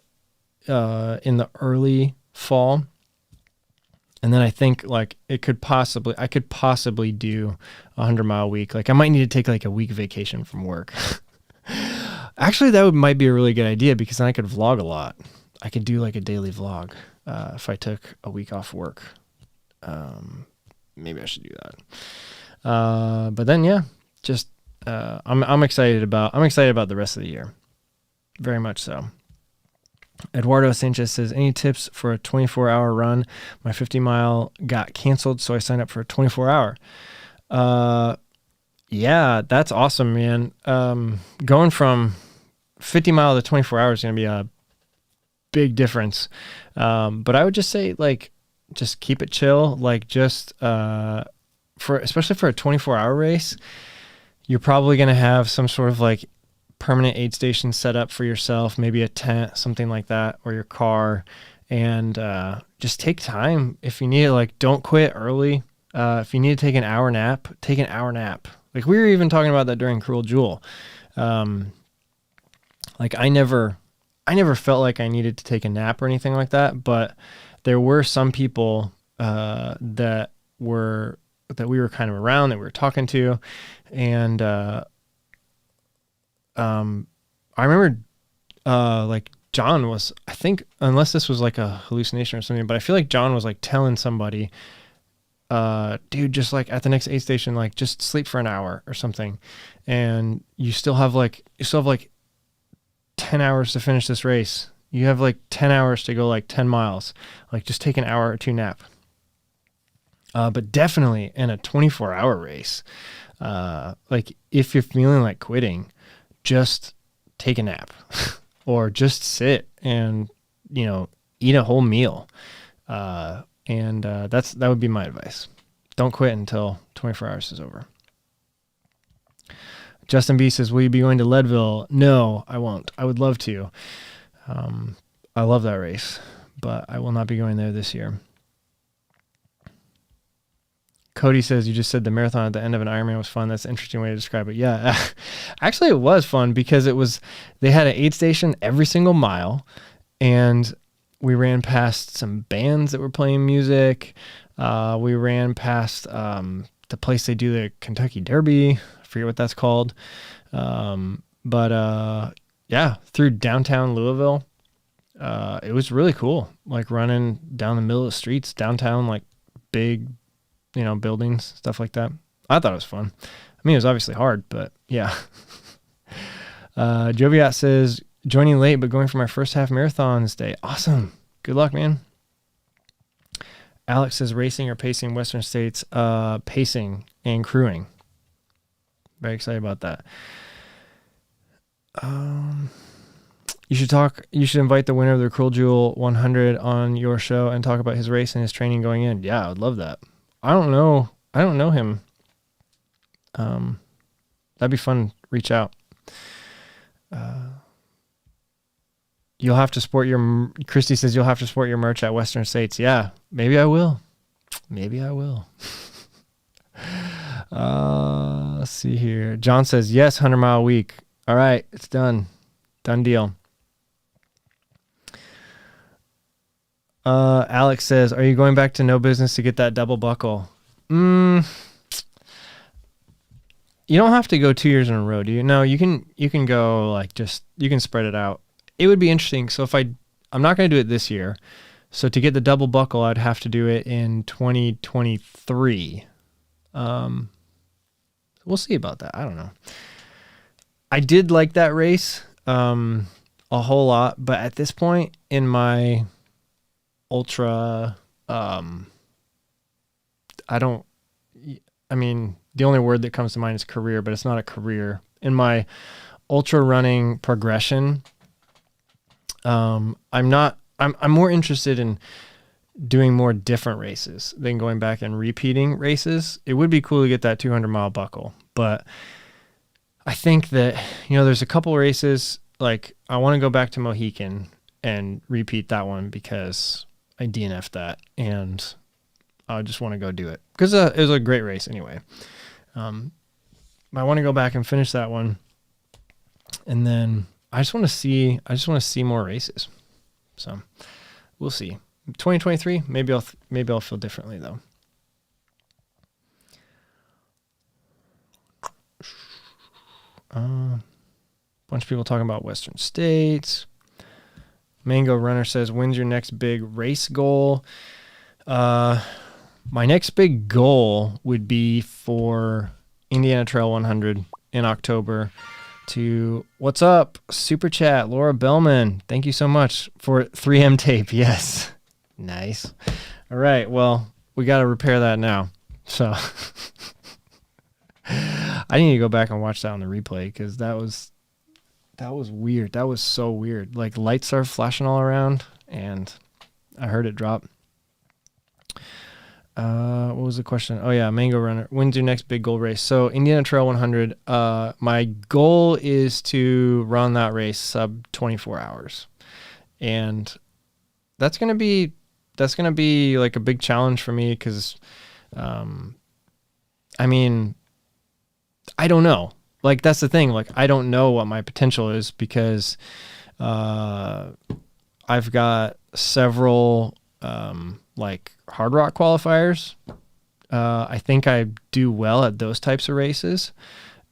the early fall. And then I think like I could possibly do a 100-mile week. Like I might need to take like a week vacation from work. Actually, that might be a really good idea, because then I could vlog a lot. I could do like a daily vlog if I took a week off work. Maybe I should do that. But then yeah, just I'm excited about the rest of the year. Very much so. Eduardo Sanchez says, any tips for a 24-hour run? My 50-mile got canceled, so I signed up for a 24-hour. Yeah, that's awesome, man. Going from 50 mile to 24 hours is going to be a big difference. But I would just say, like, just keep it chill. Like, just especially for a 24-hour race, you're probably going to have some sort of like permanent aid station set up for yourself, maybe a tent, something like that, or your car, and just take time if you need it. Like, don't quit early. If you need to take an hour nap, take an hour nap. Like, we were even talking about that during Cruel Jewel. Like, I never felt like I needed to take a nap or anything like that, but there were some people that we were kind of around, that we were talking to, and I remember like John was, I think, unless this was like a hallucination or something, but I feel like John was like telling somebody, dude, just like at the next aid station, like just sleep for an hour or something, and you still have like 10 hours to finish this race. You have like 10 hours to go like 10 miles. Like just take an hour or two nap. But definitely in a 24-hour race, like if you're feeling like quitting, just take a nap or just sit and, eat a whole meal. That would be my advice. Don't quit until 24 hours is over. Justin B says, will you be going to Leadville? No, I won't. I would love to. I love that race, but I will not be going there this year. Cody says, you just said the marathon at the end of an Ironman was fun. That's an interesting way to describe it. Yeah, actually it was fun because they had an aid station every single mile, and we ran past some bands that were playing music. We ran past the place they do the Kentucky Derby. I forget what that's called. Yeah, through downtown Louisville. It was really cool, like running down the middle of the streets downtown, like big, buildings, stuff like that. I thought it was fun. I mean, it was obviously hard, but yeah. Joviat says, joining late, but going for my first half marathon this day. Awesome. Good luck, man. Alex says, racing or pacing Western States? Pacing and crewing. Very excited about that. You should invite the winner of the Cruel Jewel 100 on your show and talk about his race and his training going in. Yeah, I would love that. I don't know him. That'd be fun. Reach out. Christy says you'll have to sport your merch at Western States. Yeah, maybe I will. Let's see here. John says, yes, 100-mile week. All right, it's done. Done deal. Alex says, are you going back to no business to get that double buckle? You don't have to go 2 years in a row, do you? No, you can go like you can spread it out. It would be interesting. So if I'm not going to do it this year. So to get the double buckle, I'd have to do it in 2023. We'll see about that. I don't know. I did like that race a whole lot, but at this point in my ultra, the only word that comes to mind is career, but it's not a career. In my ultra running progression, I'm more interested in doing more different races than going back and repeating races. It would be cool to get that 200-mile buckle, but I think that, there's a couple races, like I want to go back to Mohican and repeat that one because I DNF'd that and I just want to go do it because it was a great race anyway. I want to go back and finish that one. And then I just want to see more races. So we'll see. 2023, maybe I'll feel differently though. Bunch of people talking about Western States. Mango Runner says, when's your next big race goal? My next big goal would be for Indiana Trail 100 in October. What's up? Super chat, Laura Bellman. Thank you so much for 3M tape. Yes. Nice. All right. Well, we got to repair that now. So I need to go back and watch that on the replay because that was weird. That was so weird. Like lights started flashing all around and I heard it drop. What was the question? Oh yeah, Mango Runner. When's your next big goal race? So Indiana Trail 100. My goal is to run that race sub 24 hours, and that's gonna be like a big challenge for me because, I don't know. Like that's the thing. Like I don't know what my potential is because, I've got several like hard rock qualifiers. I think I do well at those types of races.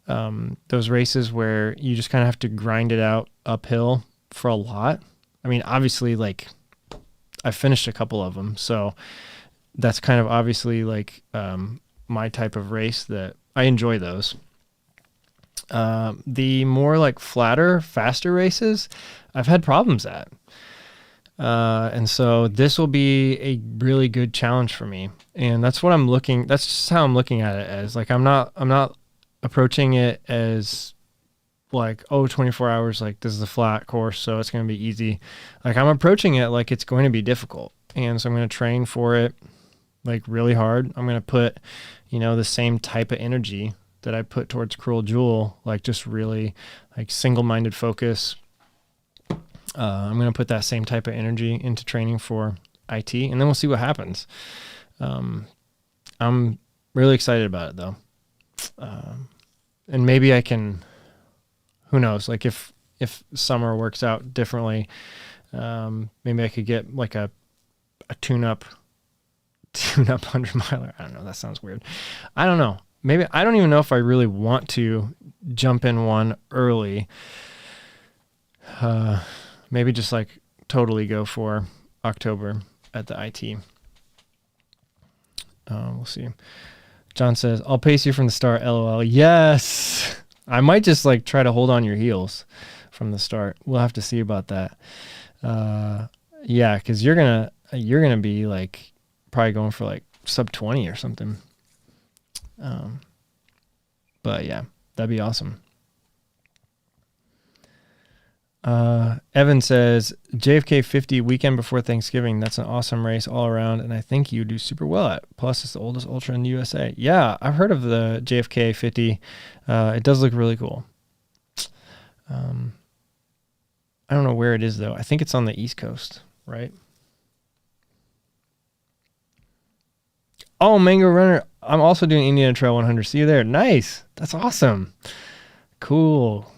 Those races where you just kind of have to grind it out uphill for a lot. I mean, obviously, like I finished a couple of them, so that's kind of obviously like my type of race that I enjoy those. The more like flatter, faster races, I've had problems at. And so this will be a really good challenge for me. And that's just how I'm looking at it as. Like I'm not approaching it as like, 24 hours, like this is a flat course, so it's going to be easy. Like I'm approaching it like it's going to be difficult. And so I'm going to train for it like really hard. I'm going to put, the same type of energy that I put towards Cruel Jewel, like just really like single-minded focus. I'm going to put that same type of energy into training for IT, and then we'll see what happens. I'm really excited about it though. And maybe I can, who knows, like if summer works out differently, maybe I could get like a tune-up 100 miler. I don't know. That sounds weird. I don't know. Maybe I don't even know if I really want to jump in one early. Maybe just like totally go for October at the IT. We'll see. John says, I'll pace you from the start, LOL. Yes. I might just like try to hold on your heels from the start. We'll have to see about that. Yeah, because you're gonna be like probably going for like sub 20 or something. But yeah, that'd be awesome. Evan says JFK 50 weekend before Thanksgiving. That's an awesome race all around, and I think you do super well at. Plus, it's the oldest ultra in the USA. Yeah, I've heard of the JFK 50. It does look really cool. I don't know where it is though. I think it's on the East Coast, right? Oh, Mango Runner. I'm also doing Indiana Trail 100. See you there. Nice. That's awesome. Cool.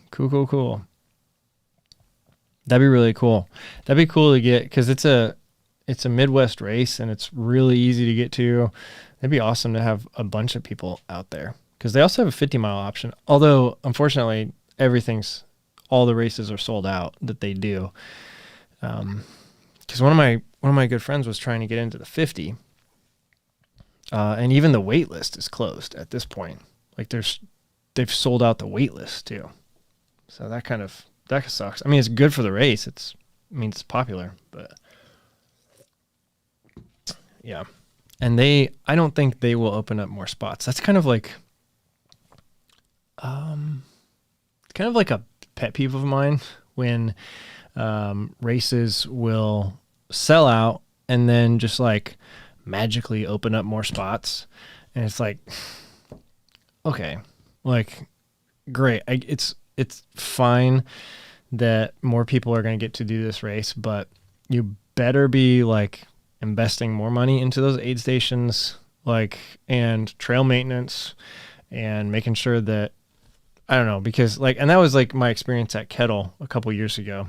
That'd be really cool. That'd be cool to get, because it's a Midwest race and it's really easy to get to. It'd be awesome to have a bunch of people out there, because they also have a 50-mile option. Although, unfortunately, all the races are sold out that they do. Because one of my good friends was trying to get into the 50. And even the wait list is closed at this point. Like they've sold out the wait list too. So that sucks. I mean, it's good for the race. It means it's popular, but yeah. And I don't think they will open up more spots. That's kind of like, a pet peeve of mine when, races will sell out and then just like magically open up more spots. And it's like, okay, like great. It's fine that more people are going to get to do this race, but you better be like investing more money into those aid stations, like, and trail maintenance and making sure that, I don't know, because like, and that was like my experience at Kettle a couple years ago.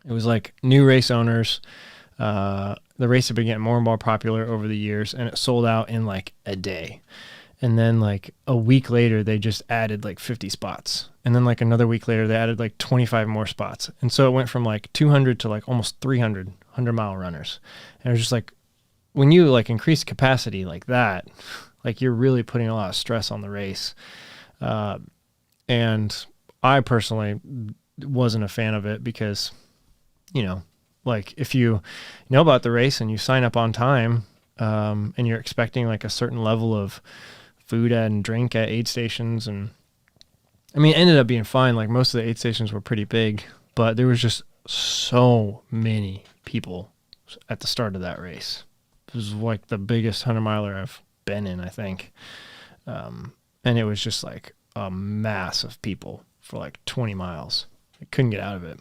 It was like new race owners, the race had been getting more and more popular over the years, and it sold out in like a day. And then like a week later, they just added like 50 spots. And then like another week later, they added like 25 more spots. And so it went from like 200 to like almost 300 100-mile runners. And it was just like, when you like increase capacity like that, like you're really putting a lot of stress on the race. And I personally wasn't a fan of it because, like if you know about the race and you sign up on time, and you're expecting like a certain level of food and drink at aid stations, and I mean, it ended up being fine. Like most of the aid stations were pretty big, but there was just so many people at the start of that race. It was like the biggest 100-miler I've been in, I think. And it was just like a mass of people for like 20 miles. I couldn't get out of it.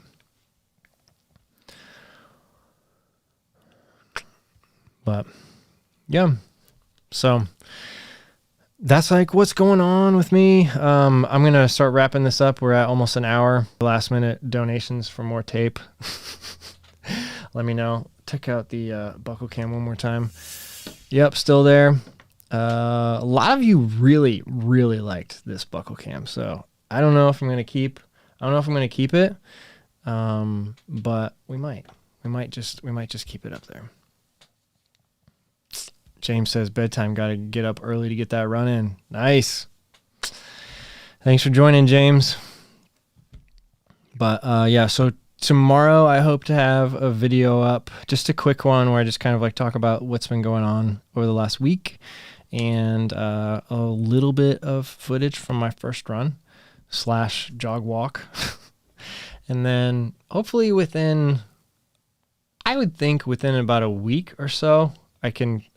But yeah, so that's like what's going on with me. I'm going to start wrapping this up. We're at almost an hour. Last minute donations for more tape. Let me know. check out the buckle cam one more time. Yep, still there. A lot of you really, really liked this buckle cam, so I don't know if I'm gonna keep it, but we might just keep it up there. James says bedtime. Got to get up early to get that run in. Nice. Thanks for joining, James. But yeah, so tomorrow I hope to have a video up, just a quick one where I just kind of like talk about what's been going on over the last week, and a little bit of footage from my first run / jog walk. And then hopefully I would think within about a week or so,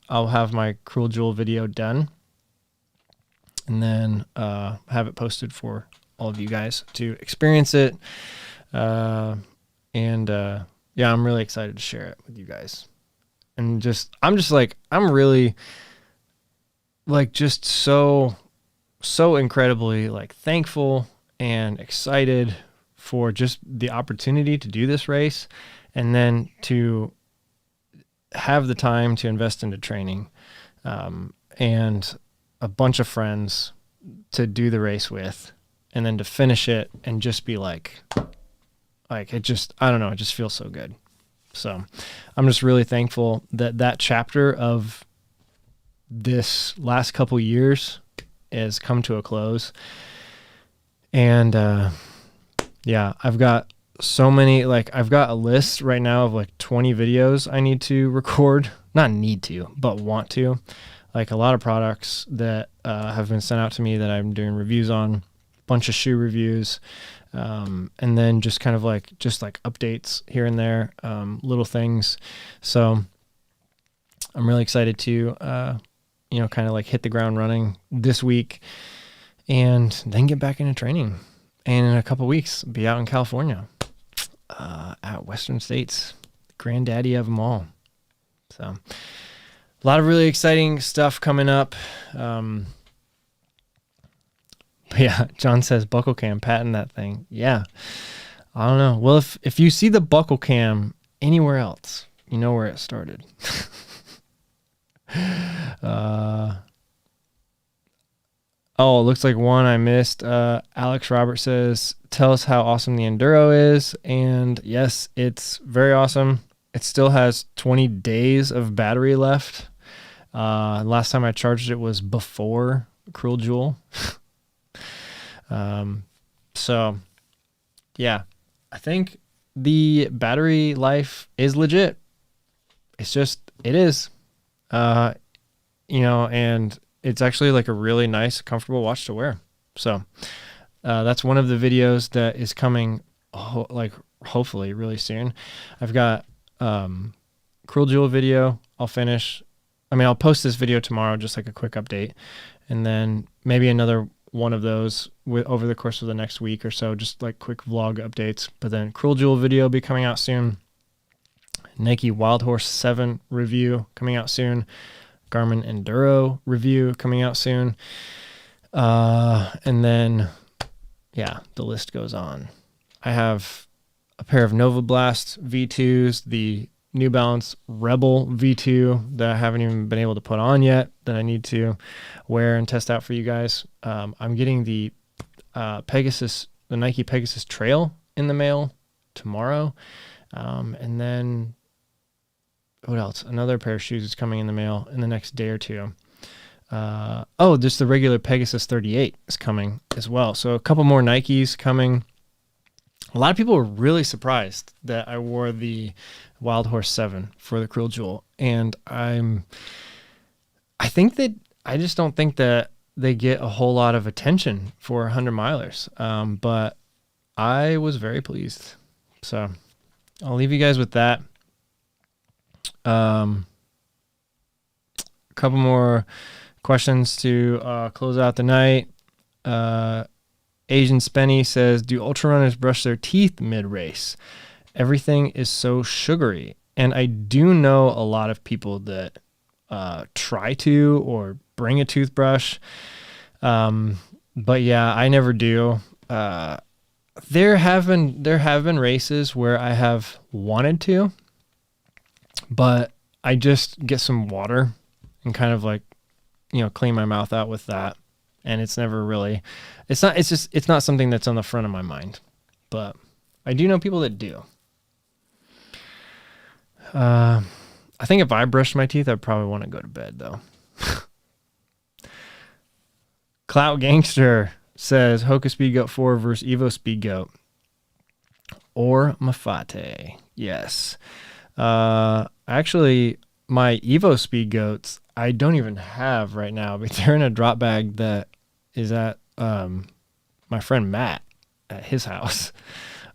I'll have my Cruel Jewel video done, and then have it posted for all of you guys to experience it. Yeah, I'm really excited to share it with you guys. And I'm really like just so incredibly like thankful and excited for just the opportunity to do this race, and then to have the time to invest into training, and a bunch of friends to do the race with, and then to finish it and just be like it just, I don't know, it just feels so good. So I'm just really thankful that chapter of this last couple years has come to a close. And yeah, I've got so many, I've got a list right now of 20 videos I need to record. Not need to, but want to. A lot of products that have been sent out to me that I'm doing reviews on, bunch of shoe reviews, and then just kind of updates here and there, little things. So I'm really excited to, kind of hit the ground running this week, and then get back into training. And in a couple weeks, be out in California, at Western States, granddaddy of them all. So a lot of really exciting stuff coming up. But yeah, John says buckle cam, patent that thing. Yeah, I don't know. Well, if you see the buckle cam anywhere else, you know where it started. Oh, it looks like one I missed. Alex Robert says, tell us how awesome the Enduro is. And yes, it's very awesome. It still has 20 days of battery left. Last time I charged it was before Cruel Jewel. So yeah, I think the battery life is legit. It is, and it's actually a really nice, comfortable watch to wear. So that's one of the videos that is coming, hopefully really soon. I've got Cruel Jewel video. I'll post this video tomorrow, just a quick update, and then maybe another one of those over the course of the next week or so, just quick vlog updates. But then Cruel Jewel video will be coming out soon. Nike Wild Horse 7 review coming out soon. Garmin Enduro review coming out soon. And then, yeah, the list goes on. I have a pair of Nova Blast V2s, the New Balance Rebel V2 that I haven't even been able to put on yet, that I need to wear and test out for you guys. I'm getting the Nike Pegasus Trail in the mail tomorrow. And then what else? Another pair of shoes is coming in the mail in the next day or two. Just the regular Pegasus 38 is coming as well. So a couple more Nikes coming. A lot of people were really surprised that I wore the Wild Horse 7 for the Cruel Jewel. And I just don't think that they get a whole lot of attention for 100 milers. But I was very pleased. So I'll leave you guys with that. A couple more questions to close out the night. Asian Spenny says, do ultra runners brush their teeth mid-race? Everything is so sugary. And I do know a lot of people that try to or bring a toothbrush. But yeah, I never do. There have been races where I have wanted to, But I just get some water and kind of like, clean my mouth out with that. And it's never really, it's not something that's on the front of my mind, but I do know people that do. I think if I brushed my teeth, I'd probably want to go to bed though. Clout Gangster says Hoka Speed Goat 4 versus Evo Speed Goat or Mafate. Yes. Actually, my Evo Speed Goats, I don't even have right now, but they're in a drop bag that is at my friend Matt at his house.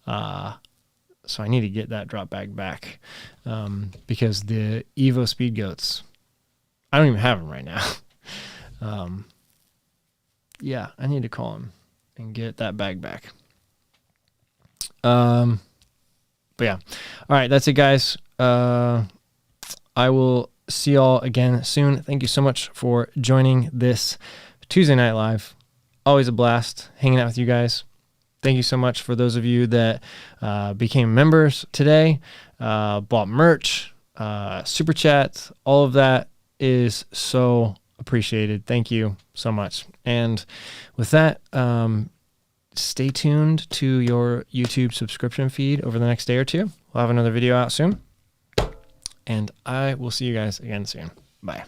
So I need to get that drop bag back because the Evo Speed Goats, I don't even have them right now. Yeah, I need to call him and get that bag back. But yeah. All right, that's it, guys. I will see y'all again soon. Thank you so much for joining this Tuesday Night Live. Always a blast hanging out with you guys. Thank you so much for those of you that became members today, bought merch, super chats. All of that is so appreciated. Thank you so much. And with that, stay tuned to your YouTube subscription feed over the next day or two. We'll have another video out soon. And I will see you guys again soon. Bye.